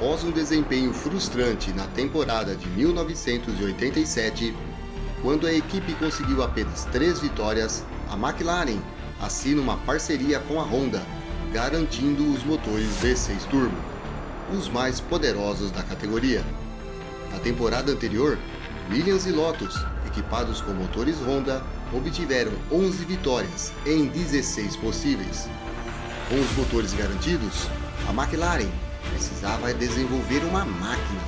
Após um desempenho frustrante na temporada de 1987, quando a equipe conseguiu apenas 3 vitórias, a McLaren assina uma parceria com a Honda, garantindo os motores V6 Turbo, os mais poderosos da categoria. Na temporada anterior, Williams e Lotus, equipados com motores Honda, obtiveram 11 vitórias em 16 possíveis. Com os motores garantidos, a McLaren precisava desenvolver uma máquina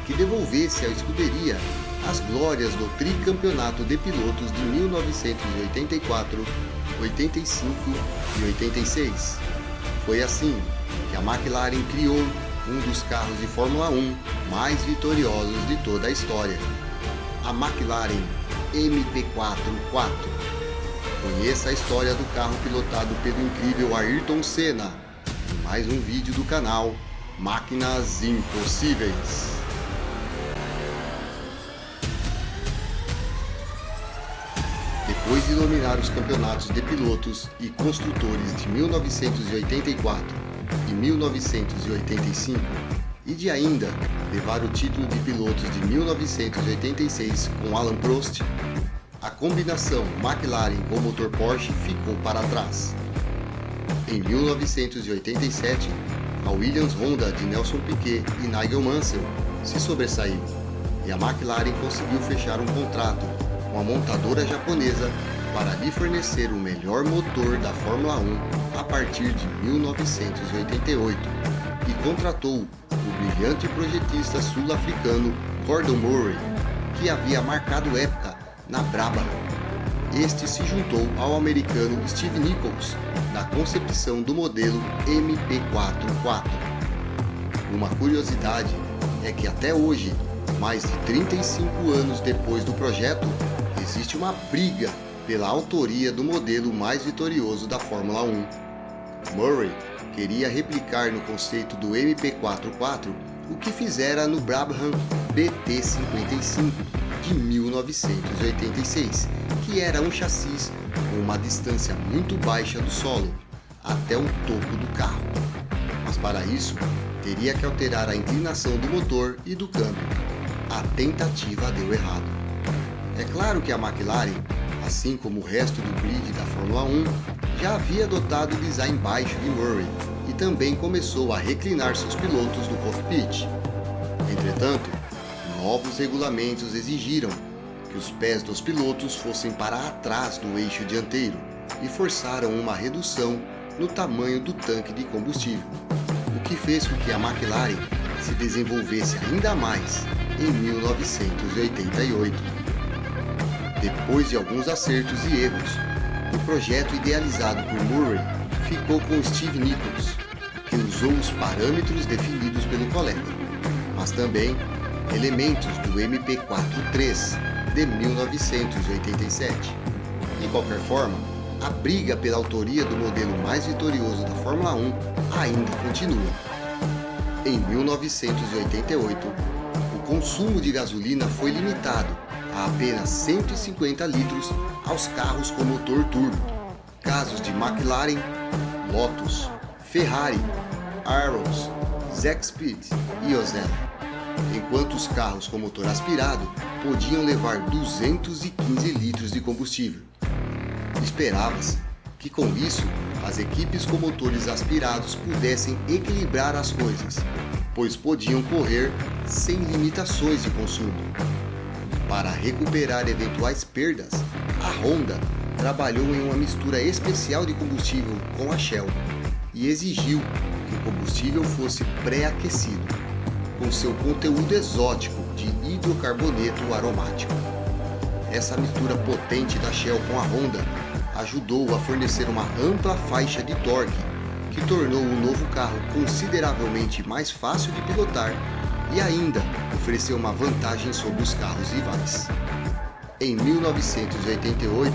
que devolvesse à escuderia as glórias do tricampeonato de pilotos de 1984, 85 e 86. Foi assim que a McLaren criou um dos carros de Fórmula 1 mais vitoriosos de toda a história, a McLaren MP4-4. Conheça a história do carro pilotado pelo incrível Ayrton Senna em mais um vídeo do canal Máquinas Impossíveis. Depois de dominar os campeonatos de pilotos e construtores de 1984 e 1985 e de ainda levar o título de pilotos de 1986 com Alain Prost, a combinação McLaren com motor Porsche ficou para trás. Em 1987, a Williams Honda de Nelson Piquet e Nigel Mansell se sobressaiu e a McLaren conseguiu fechar um contrato com a montadora japonesa para lhe fornecer o melhor motor da Fórmula 1 a partir de 1988 e contratou o brilhante projetista sul-africano Gordon Murray, que havia marcado época na Brabham. Este se juntou ao americano Steve Nichols na concepção do modelo MP4-4. Uma curiosidade é que até hoje, mais de 35 anos depois do projeto, existe uma briga pela autoria do modelo mais vitorioso da Fórmula 1. Murray queria replicar no conceito do MP4-4 o que fizera no Brabham BT55 de 1986, que era um chassi com uma distância muito baixa do solo até o topo do carro. Mas para isso, teria que alterar a inclinação do motor e do câmbio. A tentativa deu errado. É claro que a McLaren, assim como o resto do grid da Fórmula 1, já havia adotado o design baixo de Murray e também começou a reclinar seus pilotos no cockpit. Entretanto, novos regulamentos exigiram que os pés dos pilotos fossem para atrás do eixo dianteiro e forçaram uma redução no tamanho do tanque de combustível, o que fez com que a McLaren se desenvolvesse ainda mais em 1988. Depois de alguns acertos e erros, o projeto idealizado por Murray ficou com Steve Nichols, que usou os parâmetros definidos pelo colega, mas também elementos do MP4-3 de 1987. De qualquer forma, a briga pela autoria do modelo mais vitorioso da Fórmula 1 ainda continua. Em 1988, o consumo de gasolina foi limitado a apenas 150 litros aos carros com motor turbo. Casos de McLaren, Lotus, Ferrari, Arrows, Zaxbyt e Osella, enquanto os carros com motor aspirado podiam levar 215 litros de combustível. Esperava-se que com isso as equipes com motores aspirados pudessem equilibrar as coisas, pois podiam correr sem limitações de consumo. Para recuperar eventuais perdas, a Honda trabalhou em uma mistura especial de combustível com a Shell e exigiu que o combustível fosse pré-aquecido, com seu conteúdo exótico de hidrocarboneto aromático. Essa mistura potente da Shell com a Honda ajudou a fornecer uma ampla faixa de torque, que tornou o novo carro consideravelmente mais fácil de pilotar e ainda ofereceu uma vantagem sobre os carros rivais. Em 1988,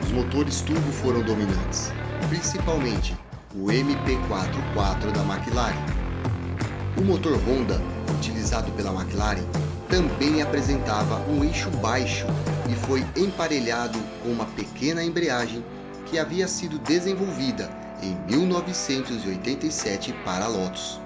os motores turbo foram dominantes, principalmente o MP4-4 da McLaren. O motor Honda, utilizado pela McLaren, também apresentava um eixo baixo e foi emparelhado com uma pequena embreagem que havia sido desenvolvida em 1987 para a Lotus.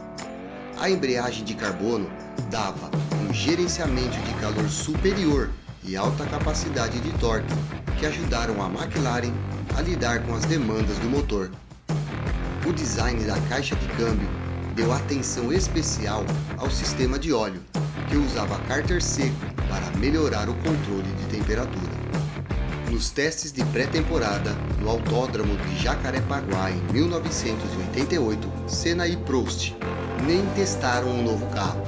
A embreagem de carbono dava um gerenciamento de calor superior e alta capacidade de torque, que ajudaram a McLaren a lidar com as demandas do motor. O design da caixa de câmbio deu atenção especial ao sistema de óleo, que usava cárter seco para melhorar o controle de temperatura. Nos testes de pré-temporada no Autódromo de Jacarepaguá em 1988, Senna e Prost nem testaram um novo carro,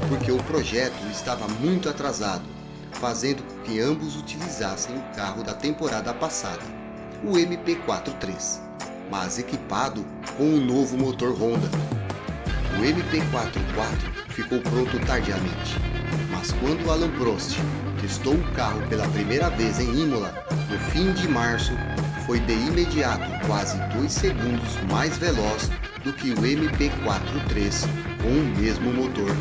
porque o projeto estava muito atrasado, fazendo com que ambos utilizassem o carro da temporada passada, o MP43, mas equipado com um novo motor Honda. O MP44 ficou pronto tardiamente, mas quando Alain Prost testou o carro pela primeira vez em Imola, no fim de março, foi de imediato quase 2 segundos mais veloz do que o MP43 com o mesmo motor.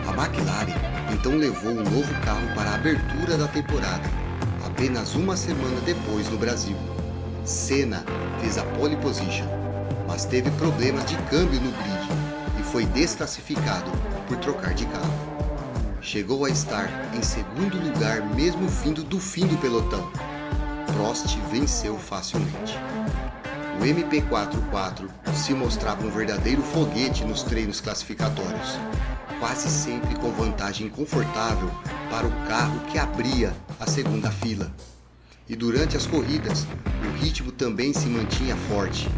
A McLaren então levou o novo carro para a abertura da temporada, apenas uma semana depois no Brasil. Senna fez a pole position, mas teve problemas de câmbio no grid e foi desclassificado por trocar de carro. Chegou a estar em segundo lugar mesmo vindo do fim do pelotão. Prost venceu facilmente. O MP44 se mostrava um verdadeiro foguete nos treinos classificatórios, quase sempre com vantagem confortável para o carro que abria a segunda fila. E durante as corridas, o ritmo também se mantinha forte.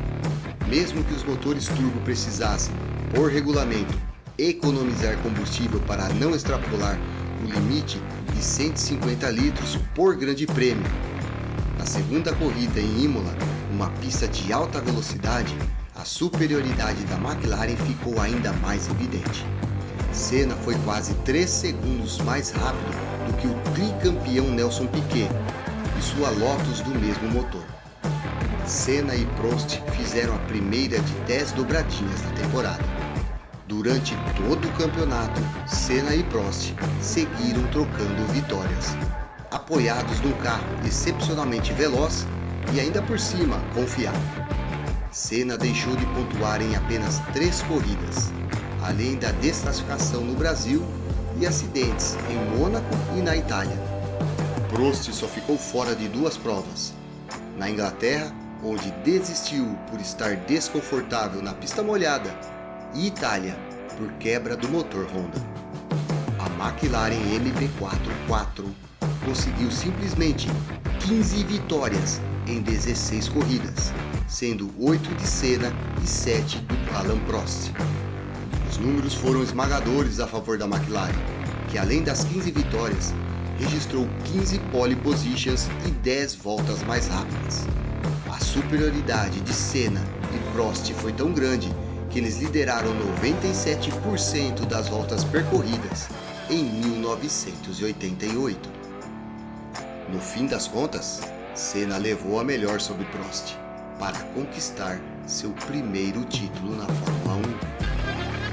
Mesmo que os motores turbo precisassem, por regulamento, economizar combustível para não extrapolar o limite de 150 litros por grande prêmio. Na segunda corrida em Imola, uma pista de alta velocidade, a superioridade da McLaren ficou ainda mais evidente. Senna foi quase 3 segundos mais rápido do que o tricampeão Nelson Piquet e sua Lotus do mesmo motor. Senna e Prost fizeram a primeira de 10 dobradinhas da temporada. Durante todo o campeonato, Senna e Prost seguiram trocando vitórias, apoiados num carro excepcionalmente veloz e ainda por cima confiável. Senna deixou de pontuar em apenas 3 corridas, além da desclassificação no Brasil e acidentes em Mônaco e na Itália. Prost só ficou fora de 2 provas, na Inglaterra, onde desistiu por estar desconfortável na pista molhada, e Itália, por quebra do motor Honda. A McLaren MP44 conseguiu simplesmente 15 vitórias em 16 corridas, sendo 8 de Senna e 7 do Alain Prost. Os números foram esmagadores a favor da McLaren, que além das 15 vitórias, registrou 15 pole positions e 10 voltas mais rápidas. A superioridade de Senna e Prost foi tão grande que eles lideraram 97% das voltas percorridas em 1988. No fim das contas, Senna levou a melhor sobre Prost para conquistar seu primeiro título na Fórmula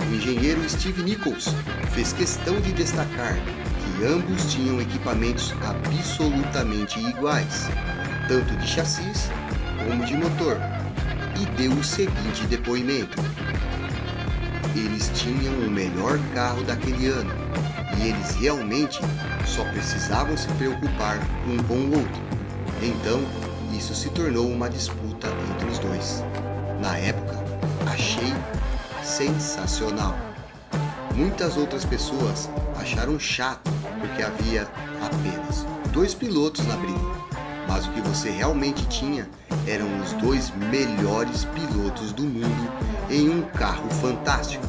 1. O engenheiro Steve Nichols fez questão de destacar que ambos tinham equipamentos absolutamente iguais, tanto de chassis como de motor, e deu o seguinte depoimento: eles tinham o melhor carro daquele ano e eles realmente só precisavam se preocupar um com o outro. Então, isso se tornou uma disputa entre os dois. Na época, achei sensacional. Muitas outras pessoas acharam chato porque havia apenas 2 pilotos na briga, mas o que você realmente tinha eram os 2 melhores pilotos do mundo em um carro fantástico.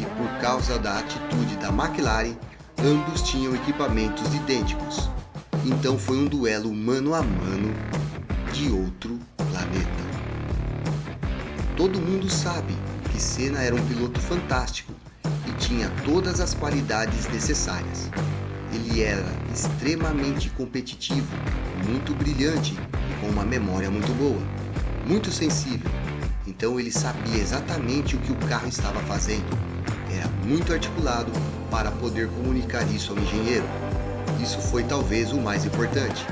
E por causa da atitude da McLaren, ambos tinham equipamentos idênticos. Então foi um duelo mano a mano de outro planeta. Todo mundo sabe que Senna era um piloto fantástico e tinha todas as qualidades necessárias. Ele era extremamente competitivo, muito brilhante e com uma memória muito boa, muito sensível. Então ele sabia exatamente o que o carro estava fazendo. Era muito articulado para poder comunicar isso ao engenheiro. Isso foi talvez o mais importante.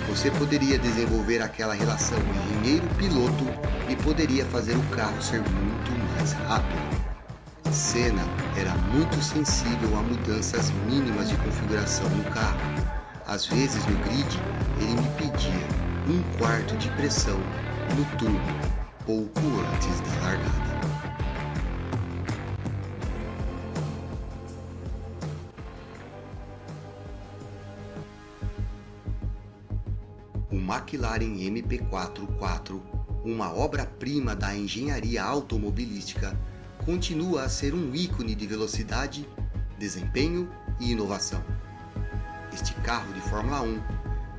Você poderia desenvolver aquela relação engenheiro-piloto e poderia fazer o carro ser muito mais rápido. Senna era muito sensível a mudanças mínimas de configuração no carro. Às vezes no grid, ele me pedia 1/4 de pressão no turbo, pouco antes da largada. O McLaren MP4-4, uma obra-prima da engenharia automobilística, continua a ser um ícone de velocidade, desempenho e inovação. Este carro de Fórmula 1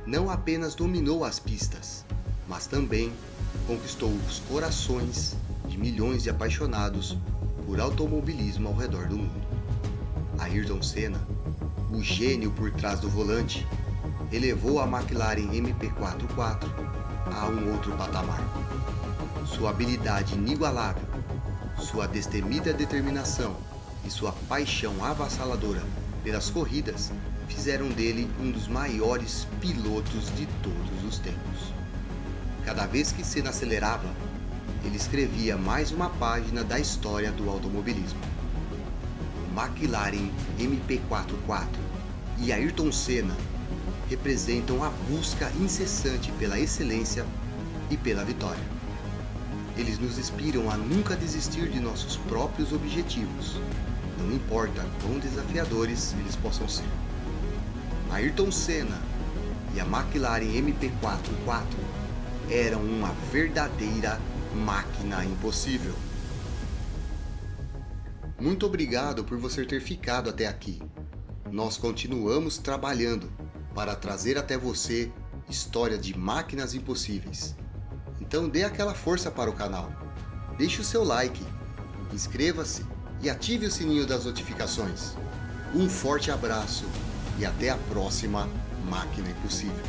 não apenas dominou as pistas, mas também conquistou os corações de milhões de apaixonados por automobilismo ao redor do mundo. Ayrton Senna, o gênio por trás do volante, elevou a McLaren MP4-4 a um outro patamar. Sua habilidade inigualável, sua destemida determinação e sua paixão avassaladora pelas corridas fizeram dele um dos maiores pilotos de todos os tempos. Cada vez que Senna acelerava, ele escrevia mais uma página da história do automobilismo. O McLaren MP4-4 e Ayrton Senna representam a busca incessante pela excelência e pela vitória. Eles nos inspiram a nunca desistir de nossos próprios objetivos, não importa quão desafiadores eles possam ser. Ayrton Senna e a McLaren MP4-4 eram uma verdadeira máquina impossível. Muito obrigado por você ter ficado até aqui. Nós continuamos trabalhando para trazer até você história de máquinas impossíveis. Então dê aquela força para o canal. Deixe o seu like, inscreva-se e ative o sininho das notificações. Um forte abraço e até a próxima Máquina Impossível.